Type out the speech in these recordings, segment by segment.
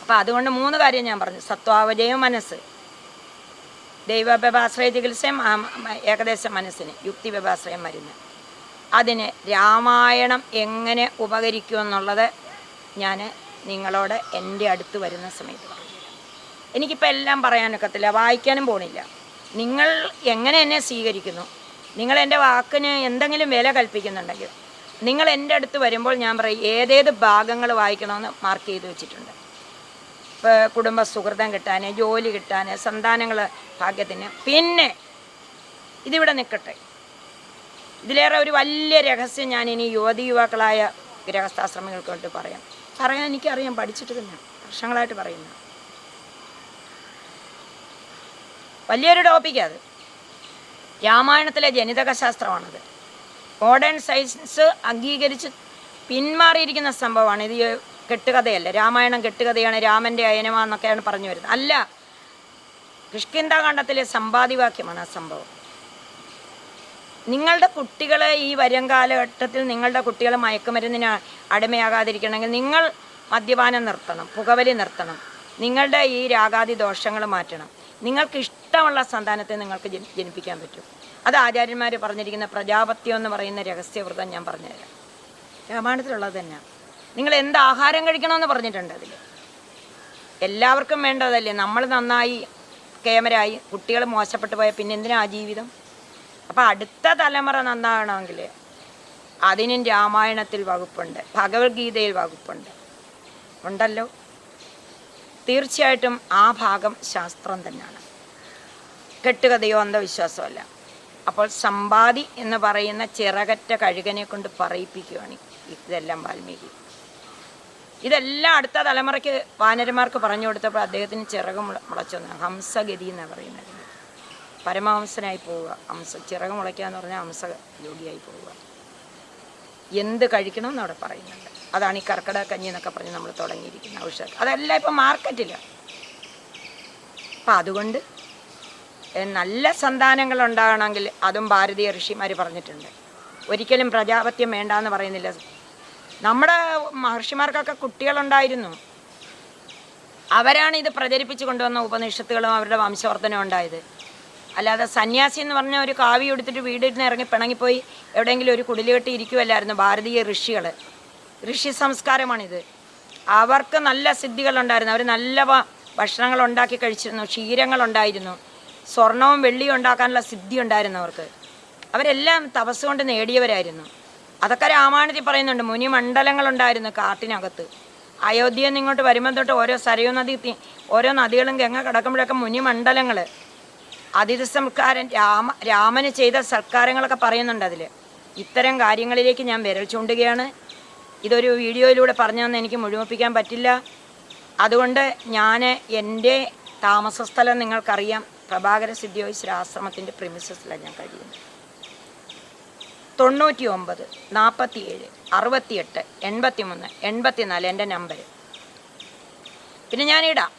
അപ്പം അതുകൊണ്ട് 3 കാര്യം ഞാൻ പറഞ്ഞു. സത്വാവജയം മനസ്സ്, ദൈവവ്യപാശ്രയ ചികിത്സയും ഏകദേശം മനസ്സിന്, യുക്തി വ്യപാശ്രയം മരുന്ന്. അതിന് രാമായണം എങ്ങനെ ഉപകരിക്കുമെന്നുള്ളത് ഞാൻ നിങ്ങളോട് എൻ്റെ അടുത്ത് വരുന്ന സമയത്ത് പറഞ്ഞു. എനിക്കിപ്പോൾ എല്ലാം പറയാനൊക്കത്തില്ല, വായിക്കാനും പോണില്ല. നിങ്ങൾ എങ്ങനെ എന്നെ സ്വീകരിക്കുന്നു, നിങ്ങൾ എൻ്റെ വാക്കിന് എന്തെങ്കിലും വില കൽപ്പിക്കുന്നുണ്ടെങ്കിൽ നിങ്ങൾ എൻ്റെ അടുത്ത് വരുമ്പോൾ ഞാൻ പറയും ഏതേത് ഭാഗങ്ങൾ വായിക്കണമെന്ന് മാർക്ക് ചെയ്ത് വെച്ചിട്ടുണ്ട്. ഇപ്പോൾ കുടുംബ സുഹൃതം കിട്ടാൻ, ജോലി കിട്ടാൻ, സന്താനങ്ങൾ ഭാഗ്യത്തിന്. പിന്നെ ഇതിവിടെ നിൽക്കട്ടെ, ഇതിലേറെ ഒരു വലിയ രഹസ്യം ഞാൻ ഇനി യുവാക്കളായ ഗൃഹസ്ഥാശ്രമികൾക്ക് കൊണ്ട് പറയാൻ എനിക്കറിയാം, പഠിച്ചിട്ട് തന്നെ വർഷങ്ങളായിട്ട് പറയുന്നു. വലിയൊരു ടോപ്പിക്കാണ് അത്. രാമായണത്തിലെ ജനിതക ശാസ്ത്രമാണത്. മോഡേൺ സയൻസ് അംഗീകരിച്ച് പിന്മാറിയിരിക്കുന്ന സംഭവമാണ് ഇത്. കെട്ടുകഥയല്ല, രാമായണം കെട്ടുകഥയാണ്, രാമൻ്റെ അയനമാന്നൊക്കെയാണ് പറഞ്ഞു വരുന്നത്. അല്ല, കിഷ്കിന്ധാകാണ്ഡത്തിലെ സമ്പാദിവാക്യമാണ് ആ സംഭവം. നിങ്ങളുടെ കുട്ടികളെ ഈ വരും കാലഘട്ടത്തിൽ നിങ്ങളുടെ കുട്ടികൾ മയക്കുമരുന്നിന് അടിമയാകാതിരിക്കണമെങ്കിൽ നിങ്ങൾ മദ്യപാനം നിർത്തണം, പുകവലി നിർത്തണം, നിങ്ങളുടെ ഈ രാഗാദി ദോഷങ്ങൾ മാറ്റണം. നിങ്ങൾക്ക് ഇഷ്ടമുള്ള സന്താനത്തെ നിങ്ങൾക്ക് ജനിപ്പിക്കാൻ പറ്റും. അത് ആചാര്യന്മാർ പറഞ്ഞിരിക്കുന്ന പ്രജാപത്യം എന്ന് പറയുന്ന രഹസ്യവ്രതം ഞാൻ പറഞ്ഞുതരാം. രാമായണത്തിലുള്ളത് തന്നെ. നിങ്ങൾ എന്ത് ആഹാരം കഴിക്കണമെന്ന് പറഞ്ഞിട്ടുണ്ട് അതിൽ. എല്ലാവർക്കും വേണ്ടതല്ലേ. നമ്മൾ നന്നായി കേമരായി കുട്ടികൾ മോശപ്പെട്ടു പോയാൽ പിന്നെ എന്തിനാ ആ ജീവിതം? അപ്പം അടുത്ത തലമുറ നന്നാകണമെങ്കിൽ അതിനും രാമായണത്തിൽ വകുപ്പുണ്ട്, ഭഗവത്ഗീതയിൽ വകുപ്പുണ്ട്, ഉണ്ടല്ലോ. തീർച്ചയായിട്ടും ആ ഭാഗം ശാസ്ത്രം തന്നെയാണ്, കെട്ടുകഥയോ അന്ധവിശ്വാസമല്ല. അപ്പോൾ സമ്പാദി എന്ന് പറയുന്ന ചിറകറ്റ കഴുകനെ കൊണ്ട് പറയിപ്പിക്കുകയാണ് ഇതെല്ലാം വാൽമീകി. ഇതെല്ലാം അടുത്ത തലമുറയ്ക്ക് വാനരന്മാർക്ക് പറഞ്ഞു കൊടുത്തപ്പോൾ അദ്ദേഹത്തിന് ചിറക് മുളച്ചു. ഹംസഗതി എന്നാണ് പറയുന്നത്. പരമഹംസനായി പോവുക. ചിറക് മുളയ്ക്കുക എന്ന് പറഞ്ഞാൽ ഹംസ യോഗിയായി പോവുക. എന്ത് കഴിക്കണമെന്ന് അവിടെ പറയുന്നുണ്ട്. അതാണ് ഈ കർക്കിടക കഞ്ഞി എന്നൊക്കെ പറഞ്ഞ് നമ്മൾ തുടങ്ങിയിരിക്കുന്ന ഔഷധം. അതെല്ലാം ഇപ്പം മാർക്കറ്റില്ല. അപ്പം അതുകൊണ്ട് നല്ല സന്താനങ്ങൾ ഉണ്ടാകണമെങ്കിൽ അതും ഭാരതീയ ഋഷിമാർ പറഞ്ഞിട്ടുണ്ട്. ഒരിക്കലും പ്രജാപത്യം വേണ്ടാന്ന് പറയുന്നില്ല. നമ്മുടെ മഹർഷിമാർക്കൊക്കെ കുട്ടികളുണ്ടായിരുന്നു. അവരാണ് ഇത് പ്രചരിപ്പിച്ച് കൊണ്ടുവന്ന ഉപനിഷത്തുകളും അവരുടെ വംശവർദ്ധനവും ഉണ്ടായത്. അല്ലാതെ സന്യാസി എന്ന് പറഞ്ഞ ഒരു കാവി എടുത്തിട്ട് വീടിന് ഇറങ്ങി പിണങ്ങിപ്പോയി എവിടെയെങ്കിലും ഒരു കുടിലുകെട്ടി ഇരിക്കുമല്ലായിരുന്നു ഭാരതീയ ഋഷികൾ. ഋഷി സംസ്കാരമാണിത്. അവർക്ക് നല്ല സിദ്ധികളുണ്ടായിരുന്നു. അവർ നല്ല ഭക്ഷണങ്ങൾ ഉണ്ടാക്കി കഴിച്ചിരുന്നു, ക്ഷീരങ്ങളുണ്ടായിരുന്നു, സ്വർണവും വെള്ളിയും ഉണ്ടാക്കാനുള്ള സിദ്ധി ഉണ്ടായിരുന്നു അവർക്ക്. അവരെല്ലാം തപസ് കൊണ്ട് നേടിയവരായിരുന്നു. അതൊക്കെ രാമായണത്തിൽ പറയുന്നുണ്ട്. മുനിമണ്ഡലങ്ങളുണ്ടായിരുന്നു കാട്ടിനകത്ത്. അയോധ്യയിൽ നിന്ന് ഇങ്ങോട്ട് വരുമ്പോൾ തൊട്ട് ഓരോ സരയൂ നദി, ഓരോ നദികളും ഗംഗ കിടക്കുമ്പോഴൊക്കെ മുനിമണ്ഡലങ്ങൾ. അതിഥി സംസ്കാരം രാമന് ചെയ്ത സൽക്കാരങ്ങളൊക്കെ പറയുന്നുണ്ട് അതിൽ. ഇത്തരം കാര്യങ്ങളിലേക്ക് ഞാൻ വിരൽ ചൂണ്ടുകയാണ്. ഇതൊരു വീഡിയോയിലൂടെ പറഞ്ഞു തന്നെ എനിക്ക് മുഴുമിപ്പിക്കാൻ പറ്റില്ല. അതുകൊണ്ട് ഞാൻ എൻ്റെ താമസ സ്ഥലം നിങ്ങൾക്കറിയാം. പ്രഭാകര സിദ്ധിയോയിസ് ആശ്രമത്തിൻ്റെ പ്രിമിസസിലാണ് ഞാൻ കഴിയുന്നത്. 99 47 68 83 84 എൻ്റെ നമ്പർ. പിന്നെ ഞാനിടാം,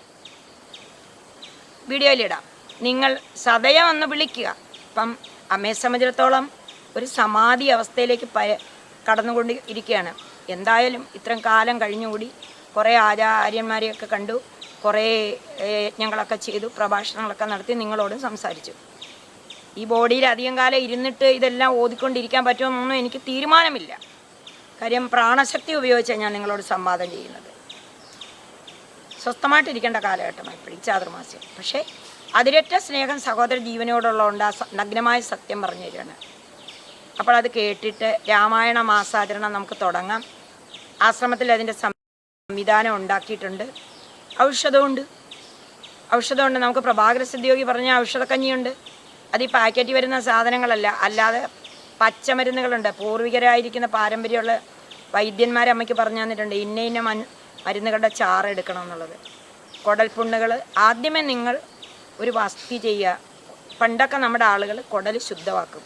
വീഡിയോയിലിടാം. നിങ്ങൾ സദയം ഒന്ന് വിളിക്കുക. ഇപ്പം അമ്മയെ സംബന്ധിച്ചിടത്തോളം ഒരു സമാധി അവസ്ഥയിലേക്ക് കടന്നുകൊണ്ട് ഇരിക്കുകയാണ്. എന്തായാലും ഇത്രയും കാലം കഴിഞ്ഞുകൂടി കുറേ ആചാര്യന്മാരെയൊക്കെ കണ്ടു, കുറേ യജ്ഞങ്ങളൊക്കെ ചെയ്തു, പ്രഭാഷണങ്ങളൊക്കെ നടത്തി, നിങ്ങളോടും സംസാരിച്ചു. ഈ ബോഡിയിൽ അധികം കാലം ഇരുന്നിട്ട് ഇതെല്ലാം ഓതിക്കൊണ്ടിരിക്കാൻ പറ്റുമെന്നൊന്നും എനിക്ക് തീരുമാനമില്ല. കാര്യം പ്രാണശക്തി ഉപയോഗിച്ചാണ് ഞാൻ നിങ്ങളോട് സംവാദം ചെയ്യുന്നത്. സ്വസ്ഥമായിട്ടിരിക്കേണ്ട കാലഘട്ടമായി ഇപ്പോൾ ഈ ചാതുർമാസ്യം. പക്ഷേ അതിരറ്റ സ്നേഹം സഹോദര ജീവനോടുള്ളതുകൊണ്ട് ആ നഗ്നമായ സത്യം പറഞ്ഞു തരികയാണ്. അപ്പോൾ അത് കേട്ടിട്ട് രാമായണ മാസാചരണം നമുക്ക് തുടങ്ങാം. ആശ്രമത്തിൽ അതിൻ്റെ സംവിധാനം ഉണ്ടാക്കിയിട്ടുണ്ട്. ഔഷധമുണ്ട്. നമുക്ക് പ്രഭാകര സിദ്ധിയോഗി പറഞ്ഞ ഔഷധക്കഞ്ഞിയുണ്ട്. അത് ഈ പാക്കറ്റിൽ വരുന്ന സാധനങ്ങളല്ല, അല്ലാതെ പച്ചമരുന്നുകളുണ്ട്. പൂർവികരായിരിക്കുന്ന പാരമ്പര്യമുള്ള വൈദ്യന്മാരെ അമ്മയ്ക്ക് പറഞ്ഞു തന്നിട്ടുണ്ട് ഇന്ന മരുന്നുകളുടെ ചാറ് എടുക്കണം എന്നുള്ളത്. കുടൽപുണ്ണുകൾ ആദ്യമേ നിങ്ങൾ ഒരു വസ്തി ചെയ്യുക. പണ്ടൊക്കെ നമ്മുടെ ആളുകൾ കുടൽ ശുദ്ധമാക്കും.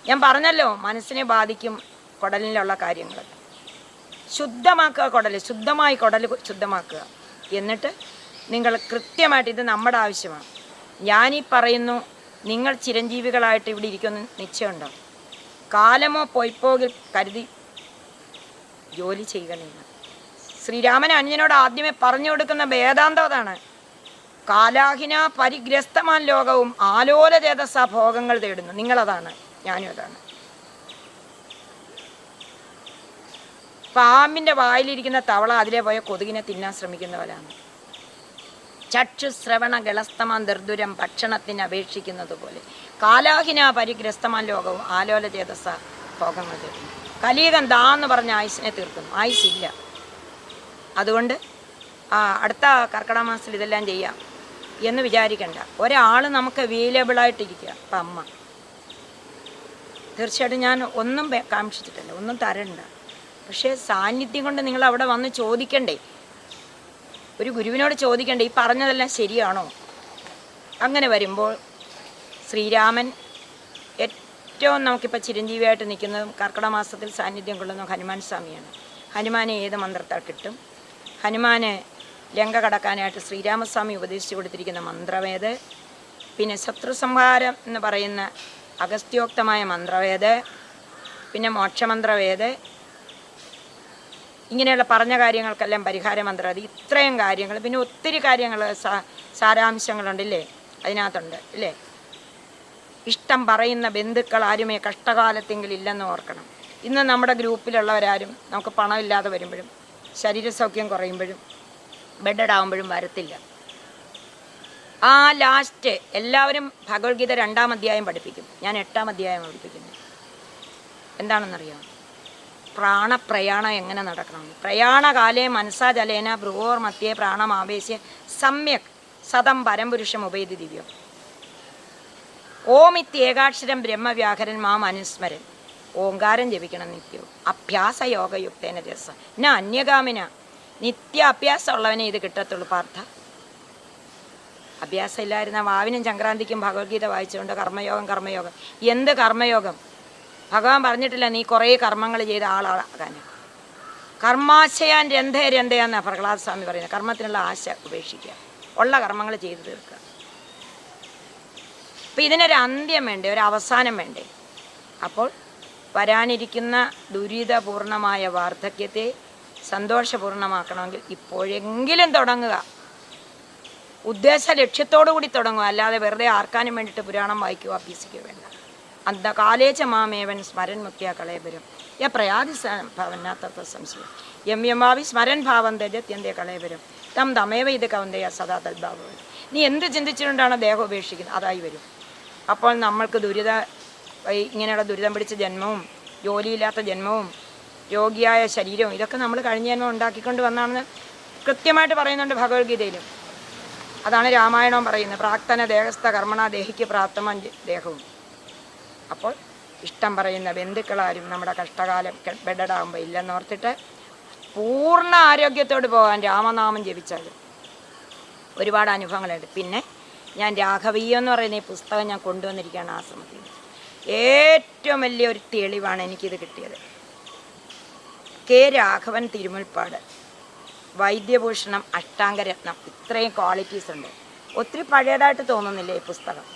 ഞാൻ പറഞ്ഞല്ലോ, മനസ്സിനെ ബാധിക്കും കുടലിലുള്ള കാര്യങ്ങൾ. ശുദ്ധമാക്കുക കുടൽ, ശുദ്ധമായി കുടൽ ശുദ്ധമാക്കുക. എന്നിട്ട് നിങ്ങൾ കൃത്യമായിട്ട്, ഇത് നമ്മുടെ ആവശ്യമാണ്. ഞാനീ പറയുന്നു, നിങ്ങൾ ചിരഞ്ജീവികളായിട്ട് ഇവിടെ ഇരിക്കുമെന്ന് നിശ്ചയമുണ്ടോ? കാലമോ പൊയ്പോകിൽ കരുതി ജോലി ചെയ്യുക. നിങ്ങൾ ശ്രീരാമൻ അനുജനോട് ആദ്യമേ പറഞ്ഞു കൊടുക്കുന്ന വേദാന്തം അതാണ്. കാലാഹിന പരിഗ്രസ്തമാൻ ലോകവും ആലോല ചേതസ ഭോഗങ്ങൾ തേടുന്നു. നിങ്ങളതാണ്, ഞാനും അതാണ്. പാമ്പിൻ്റെ വായിലിരിക്കുന്ന തവള അതിലെ പോയ കൊതുകിനെ തിന്നാൻ ശ്രമിക്കുന്നവരാണ്. ചക്ഷുശ്രവണ ഗളസ്തമാൻ ദർദുരം ഭക്ഷണത്തിന് അപേക്ഷിക്കുന്നത് പോലെ കാലാഹിന പരിഗ്രസ്തമാൻ ലോകവും ആലോല ചേതസ ഭോഗങ്ങൾ തേടുന്നു. കലിയുഗം എന്ന് പറഞ്ഞ ആയുസിനെ തീർക്കുന്നു. ആയുസില്ല. അതുകൊണ്ട് അടുത്ത കർക്കിടക മാസത്തിൽ ഇതെല്ലാം ചെയ്യാം എന്ന് വിചാരിക്കണ്ട. ഒരാൾ നമുക്ക് അവൈലബിളായിട്ടിരിക്കുക. അപ്പം അമ്മ തീർച്ചയായിട്ടും ഞാൻ ഒന്നും കാക്ഷിച്ചിട്ടില്ല, ഒന്നും തരണ്ട. പക്ഷേ സാന്നിധ്യം കൊണ്ട് നിങ്ങൾ അവിടെ വന്ന് ചോദിക്കണ്ടേ, ഒരു ഗുരുവിനോട് ചോദിക്കണ്ടേ ഈ പറഞ്ഞതെല്ലാം ശരിയാണോ. അങ്ങനെ വരുമ്പോൾ ശ്രീരാമൻ ഏറ്റവും നമുക്കിപ്പോൾ ചിരഞ്ജീവിയായിട്ട് നിൽക്കുന്നതും കർക്കിടക മാസത്തിൽ സാന്നിധ്യം കൊള്ളുന്നതും ഹനുമാൻ സ്വാമിയാണ്. ഹനുമാനെ ഏത് മന്ത്രത്താൽ കിട്ടും? ഹനുമാന് ലങ്ക കടക്കാനായിട്ട് ശ്രീരാമസ്വാമി ഉപദേശിച്ചു കൊടുത്തിരിക്കുന്ന മന്ത്രവേദ്, പിന്നെ ശത്രുസംഹാരം എന്ന് പറയുന്ന അഗസ്ത്യോക്തമായ മന്ത്രവേദ്, പിന്നെ മോക്ഷമന്ത്രവേദ്, ഇങ്ങനെയുള്ള പറഞ്ഞ കാര്യങ്ങൾക്കെല്ലാം പരിഹാര മന്ത്രം. അത് ഇത്രയും കാര്യങ്ങൾ, പിന്നെ ഒത്തിരി കാര്യങ്ങൾ സാരാംശങ്ങളുണ്ടല്ലേ അതിനകത്തുണ്ട് അല്ലേ. ഇഷ്ടം പറയുന്ന ബന്ധുക്കൾ ആരുമേ കഷ്ടകാലത്തെങ്കിലും ഇല്ലെന്ന് ഓർക്കണം. ഇന്ന് നമ്മുടെ ഗ്രൂപ്പിലുള്ളവരാരും നമുക്ക് പണമില്ലാതെ വരുമ്പോഴും ശരീരസൗഖ്യം കുറയുമ്പോഴും ബെഡഡാവുമ്പോഴും വരത്തില്ല. ആ ലാസ്റ്റ് എല്ലാവരും ഭഗവത്ഗീത 2-ാം അധ്യായം പഠിപ്പിക്കും. ഞാൻ 8-ാം അധ്യായം പഠിപ്പിക്കുന്നു. എന്താണെന്നറിയാം? പ്രാണപ്രയാണം എങ്ങനെ നടക്കണം. പ്രയാണകാലേ മനസാ ജലേന ഭ്രുവോർ മധ്യേ പ്രാണമാവേശ്യ സമ്യക് സതം പരംപുരുഷം ഉപേതി ദിവ്യം. ഓമിത്യേകാക്ഷരം ബ്രഹ്മവ്യാഹരൻ മാം അനുസ്മരൻ. ഓങ്കാരം ജപിക്കണം നിത്യവും. അഭ്യാസ യോഗയുക്തേന രസ ന അന്യഗാമിന. നിത്യ അഭ്യാസമുള്ളവനെ ഇത് കിട്ടത്തുള്ളൂ പാർത്ഥ. അഭ്യാസം ഇല്ലായിരുന്ന വാവിനും സംക്രാന്തിക്കും ഭഗവത്ഗീത വായിച്ചുകൊണ്ട് കർമ്മയോഗം. എന്ത് കർമ്മയോഗം? ഭഗവാൻ പറഞ്ഞിട്ടില്ല നീ കുറേ കർമ്മങ്ങൾ ചെയ്ത ആളാകാൻ. കർമാശയാൻ രന്ധയെന്നാണ് പ്രഹ്ലാദ സ്വാമി പറയുന്നത്. കർമ്മത്തിനുള്ള ആശ ഉപേക്ഷിക്കുക, ഉള്ള കർമ്മങ്ങൾ ചെയ്തു തീർക്കുക. അപ്പം ഇതിനൊരു അന്ത്യം വേണ്ടേ, ഒരു അവസാനം വേണ്ടേ. അപ്പോൾ വരാനിരിക്കുന്ന ദുരിതപൂർണമായ വാർദ്ധക്യത്തെ സന്തോഷപൂർണ്ണമാക്കണമെങ്കിൽ ഇപ്പോഴെങ്കിലും തുടങ്ങുക. ഉദ്ദേശ ലക്ഷ്യത്തോടു കൂടി തുടങ്ങുക. അല്ലാതെ വെറുതെ ആർക്കാനും വേണ്ടിയിട്ട് പുരാണം വായിക്കുക അഭ്യസിക്കുക വേണ്ട. അന്ധകാലേച്ച മാമേവൻ സ്മരൻ മുക്തിയ കളയപുരം യ പ്രയാതി ഭവനാത്ത സംശയം യം യമാവി സ്മരൻ ഭാവം തെജത്യന്തേ കളയപുരം തം തമേവ ഇത് കവന്തയ സദാ തൽഭാവം. നീ എന്ത് ചിന്തിച്ചിട്ടുണ്ടാണോ ദേഹം ഉപേക്ഷിക്കുന്നത് അതായി വരും. അപ്പോൾ നമ്മൾക്ക് ഇങ്ങനെയുള്ള ദുരിതം പിടിച്ച ജന്മവും ജോലിയില്ലാത്ത ജന്മവും രോഗിയായ ശരീരവും ഇതൊക്കെ നമ്മൾ കഴിഞ്ഞ ജന്മം ഉണ്ടാക്കിക്കൊണ്ട് വന്നാണെന്ന് കൃത്യമായിട്ട് പറയുന്നുണ്ട് ഭഗവത്ഗീതയിലും. അതാണ് രാമായണവും പറയുന്നത്. പ്രാക്തന ദേഹസ്ഥ കർമ്മണ ദേഹിക്ക് പ്രാപ്തമാൻ ദേഹവും. അപ്പോൾ ഇഷ്ടം പറയുന്ന ബന്ധുക്കളാരും നമ്മുടെ കഷ്ടകാലം ബെഡഡാകുമ്പോൾ ഇല്ലെന്നോർത്തിട്ട് പൂർണ്ണ ആരോഗ്യത്തോട് പോകാൻ രാമനാമം ജപിച്ചാൽ ഒരുപാട് അനുഭവങ്ങളുണ്ട്. പിന്നെ ഞാൻ രാഘവീയം എന്ന് പറയുന്ന ഈ പുസ്തകം ഞാൻ കൊണ്ടുവന്നിരിക്കുകയാണ് ആശ്രമത്തിൽ. ഏറ്റവും വലിയൊരു തെളിവാണ് എനിക്കിത് കിട്ടിയത്. കെ രാഘവൻ തിരുമുൽപ്പാട്, വൈദ്യഭൂഷണം, അഷ്ടാംഗരത്നം, ഇത്രയും ക്വാളിറ്റീസ് ഉണ്ട്. ഒത്തിരി പഴയതായിട്ട് തോന്നുന്നില്ല ഈ പുസ്തകം.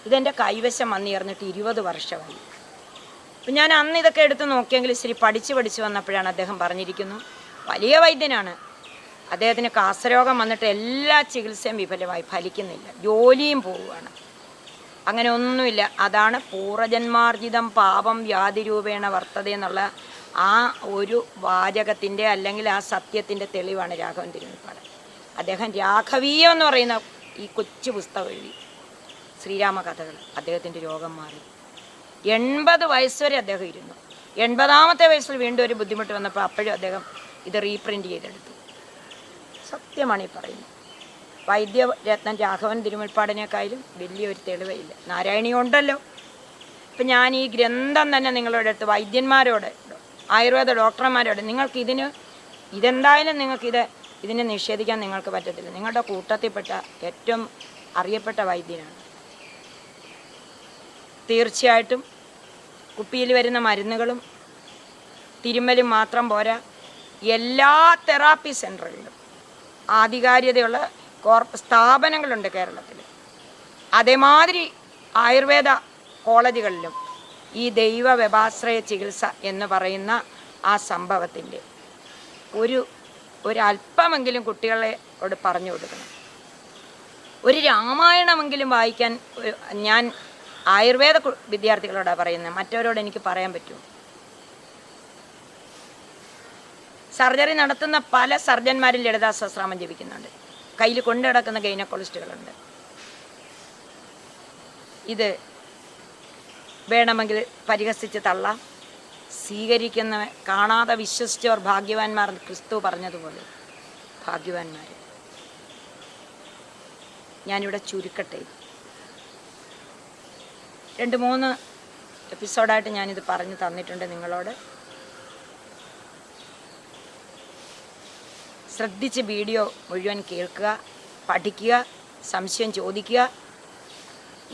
ഇതെൻ്റെ കൈവശം വന്നിറന്നിട്ട് 20 വർഷമായി. അപ്പം ഞാൻ അന്ന് ഇതൊക്കെ എടുത്ത് നോക്കിയെങ്കിൽ ശരി പഠിച്ച് വന്നപ്പോഴാണ് അദ്ദേഹം പറഞ്ഞിരിക്കുന്നു. വലിയ വൈദ്യനാണ്. അദ്ദേഹത്തിന് കാസരോഗം വന്നിട്ട് എല്ലാ ചികിത്സയും വിഫലമായി, ഫലിക്കുന്നില്ല, ജോലിയും പോവുകയാണ്. അങ്ങനെ ഒന്നുമില്ല. അതാണ് പൂർവജന്മാർജിതം പാപം വ്യാധിരൂപേണ വർത്തത എന്നുള്ള ആ ഒരു വാചകത്തിൻ്റെ അല്ലെങ്കിൽ ആ സത്യത്തിൻ്റെ തെളിവാണ് രാഘവൻ തിരുമുൽപ്പാട്. അദ്ദേഹം രാഘവീയം എന്ന് പറയുന്ന ഈ കൊച്ചു പുസ്തകം എഴുതി. ശ്രീരാമ കഥകൾ. അദ്ദേഹത്തിൻ്റെ രോഗം മാറി. 80 വയസ്സ് വരെ അദ്ദേഹം ഇരുന്നു. 80ാമത്തെ വയസ്സിൽ വീണ്ടും ഒരു ബുദ്ധിമുട്ട് വന്നപ്പോൾ അപ്പോഴും അദ്ദേഹം ഇത് റീപ്രിൻ്റ് ചെയ്തെടുത്തു. സത്യമാണ് ഈ പറയുന്നത്. വൈദ്യരത്നം രാഘവൻ തിരുമുൽപ്പാടിനേക്കാളും വലിയൊരു തെളിവില്ല. നാരായണീയം ഉണ്ടല്ലോ. ഇപ്പം ഞാൻ ഈ ഗ്രന്ഥം തന്നെ നിങ്ങളുടെ അടുത്ത് വൈദ്യന്മാരോട്, ആയുർവേദ ഡോക്ടർമാരോട്, ഇതെന്തായാലും ഇതിനെ നിഷേധിക്കാൻ നിങ്ങൾക്ക് പറ്റത്തില്ല. നിങ്ങളുടെ കൂട്ടത്തിൽപ്പെട്ട ഏറ്റവും അറിയപ്പെട്ട വൈദ്യനാണ്. തീർച്ചയായിട്ടും കുപ്പിയിൽ വരുന്ന മരുന്നുകളും തിരുമ്മലും മാത്രം പോരാ, എല്ലാ തെറാപ്പി സെൻ്ററുകളിലും ആധികാരികതയുള്ള സ്ഥാപനങ്ങളുണ്ട് കേരളത്തിൽ. അതേമാതിരി ആയുർവേദ കോളേജുകളിലും ഈ ദൈവ വ്യപാശ്രയ ചികിത്സ എന്ന് പറയുന്ന ആ സംഭവത്തിൻ്റെ ഒരു ഒരല്പമെങ്കിലും കുട്ടികളോട് പറഞ്ഞു കൊടുക്കണം. ഒരു രാമായണമെങ്കിലും വായിക്കാൻ ഞാൻ ആയുർവേദ വിദ്യാർത്ഥികളോടാണ് പറയുന്നത്, മറ്റവരോട് എനിക്ക് പറയാൻ പറ്റുമോ? സർജറി നടത്തുന്ന പല സർജന്മാരും ലളിതാ സഹസ്രനാമം ജപിക്കുന്നുണ്ട്. കയ്യിൽ കൊണ്ടു കിടക്കുന്ന ഗൈനക്കോളജിസ്റ്റുകളുണ്ട്. ഇത് വേണമെങ്കിൽ പരിഹസിച്ച് തള്ളാം. സ്വീകരിക്കുന്നവൻ കാണാതെ വിശ്വസിച്ചവർ ഭാഗ്യവാന്മാർ, ക്രിസ്തു പറഞ്ഞതുപോലെ ഭാഗ്യവാന്മാർ. ഞാനിവിടെ ചുരുക്കട്ടെ. 2-3 എപ്പിസോഡായിട്ട് ഞാനിത് പറഞ്ഞു തന്നിട്ടുണ്ട് നിങ്ങളോട്. ശ്രദ്ധിച്ച് വീഡിയോ മുഴുവൻ കേൾക്കുക, പഠിക്കുക, സംശയം ചോദിക്കുക.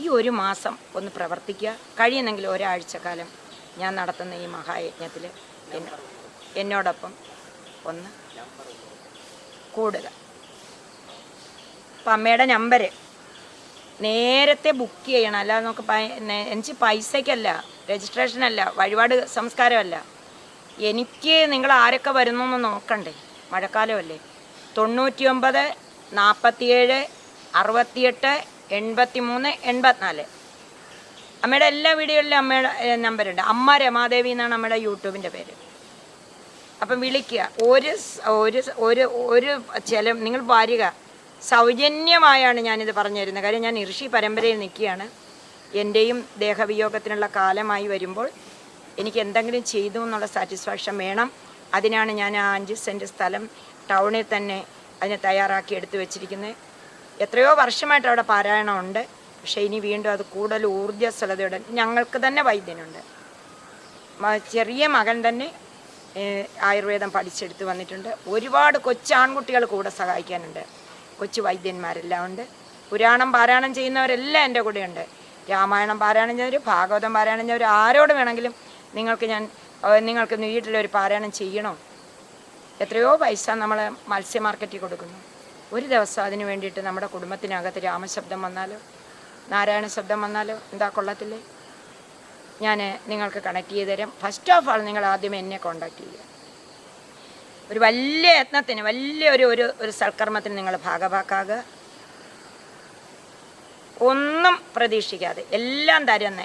ഈ 1 മാസം ഒന്ന് പ്രവർത്തിക്കുക. കഴിയുന്നെങ്കിൽ ഒരാഴ്ചക്കാലം ഞാൻ നടത്തുന്ന ഈ മഹായജ്ഞത്തിൽ എന്നോടൊപ്പം ഒന്ന് കൂടുക. അപ്പം അമ്മയുടെ നമ്പർ നേരത്തെ ബുക്ക് ചെയ്യണം. അല്ലാതെ നമുക്ക് എനിക്ക് പൈസയ്ക്കല്ല, രജിസ്ട്രേഷനല്ല, വഴിപാട് സംസ്കാരമല്ല. എനിക്ക് നിങ്ങൾ ആരൊക്കെ വരുന്നു എന്ന് നോക്കണ്ടേ? മഴക്കാലമല്ലേ. 99 47 68 83 84. അമ്മയുടെ എല്ലാ വീഡിയോയിലും അമ്മയുടെ നമ്പറുണ്ട്. അമ്മ രമാദേവി എന്നാണ് അമ്മയുടെ യൂട്യൂബിൻ്റെ പേര്. അപ്പം വിളിക്കുക. ഒരു ചില നിങ്ങൾ വരിക. സൗജന്യമായാണ് ഞാനിത് പറഞ്ഞു തരുന്നത്. കാര്യം ഞാൻ ഋഷി പരമ്പരയിൽ നിൽക്കുകയാണ്. എൻ്റെയും ദേഹവിയോഗത്തിനുള്ള കാലമായി വരുമ്പോൾ എനിക്ക് എന്തെങ്കിലും ചെയ്തു എന്നുള്ള സാറ്റിസ്ഫാക്ഷൻ വേണം. അതിനാണ് ഞാൻ ആ 5 സെൻറ്റ് സ്ഥലം ടൗണിൽ തന്നെ അതിനെ തയ്യാറാക്കി എടുത്തു വെച്ചിരിക്കുന്നത്. എത്രയോ വർഷമായിട്ട് അവിടെ പാരായണമുണ്ട്. പക്ഷേ ഇനി വീണ്ടും അത് കൂടുതൽ ഊർജ്ജസ്വലതയോടെ. ഞങ്ങൾക്ക് തന്നെ വൈദ്യനുണ്ട്. ചെറിയ മകൻ തന്നെ ആയുർവേദം പഠിച്ചെടുത്ത് വന്നിട്ടുണ്ട്. ഒരുപാട് കൊച്ചാൺകുട്ടികൾ കൂടെ സഹായിക്കാനുണ്ട്. കൊച്ചു വൈദ്യന്മാരെല്ലാം ഉണ്ട്. പുരാണം പാരായണം ചെയ്യുന്നവരെല്ലാം എൻ്റെ കൂടെയുണ്ട്. രാമായണം പാരായണം ചെയ്യുന്നവർ, ഭാഗവതം പാരായണം ചെയ്യുന്നവർ, ആരോട് വേണമെങ്കിലും നിങ്ങൾക്ക് വീട്ടിലൊരു പാരായണം ചെയ്യണോ? എത്രയോ പൈസ നമ്മൾ മത്സ്യ മാർക്കറ്റിൽ കൊടുക്കുന്നു. ഒരു ദിവസം അതിന് വേണ്ടിയിട്ട് നമ്മുടെ കുടുംബത്തിനകത്ത് രാമശബ്ദം വന്നാലോ നാരായണ ശബ്ദം വന്നാലോ എന്താ കൊള്ളത്തില്ലേ? ഞാൻ നിങ്ങൾക്ക് കണക്ട് ചെയ്ത് തരാം. ഫസ്റ്റ് ഓഫ് ആൾ നിങ്ങൾ ആദ്യം എന്നെ കോണ്ടാക്ട് ചെയ്യുക. ഒരു വലിയ യത്നത്തിന്, വലിയൊരു സൽക്കർമ്മത്തിന് നിങ്ങൾ ഭാഗഭാക്കാകുക. ഒന്നും പ്രതീക്ഷിക്കാതെ എല്ലാം തരുന്ന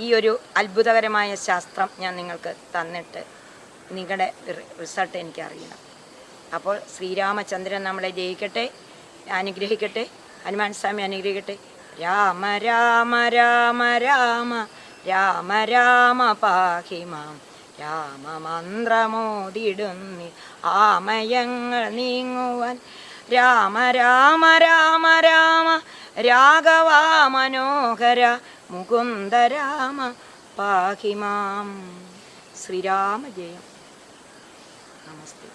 ഈ ഒരു അത്ഭുതകരമായ ശാസ്ത്രം ഞാൻ നിങ്ങൾക്ക് തന്നിട്ട് നിങ്ങളുടെ റിസൾട്ട് എനിക്കറിയണം. അപ്പോൾ ശ്രീരാമചന്ദ്രൻ നമ്മളെ ജയിക്കട്ടെ, അനുഗ്രഹിക്കട്ടെ. ഹനുമാൻ സ്വാമി അനുഗ്രഹിക്കട്ടെ. രാമ രാമ രാമ രാമ രാമ രാമ പാഹി മാം. രാമമന്ത്രമോദിടുന്നി ആമയങ്ങൾ നീങ്ങുവാൻ. രാമ രാമ രാമ രാമ രാഘവ മനോഹര മുകുന്ദ രാമ പാഹി മാം. ശ്രീരാമ ജയം. നമസ്തേ.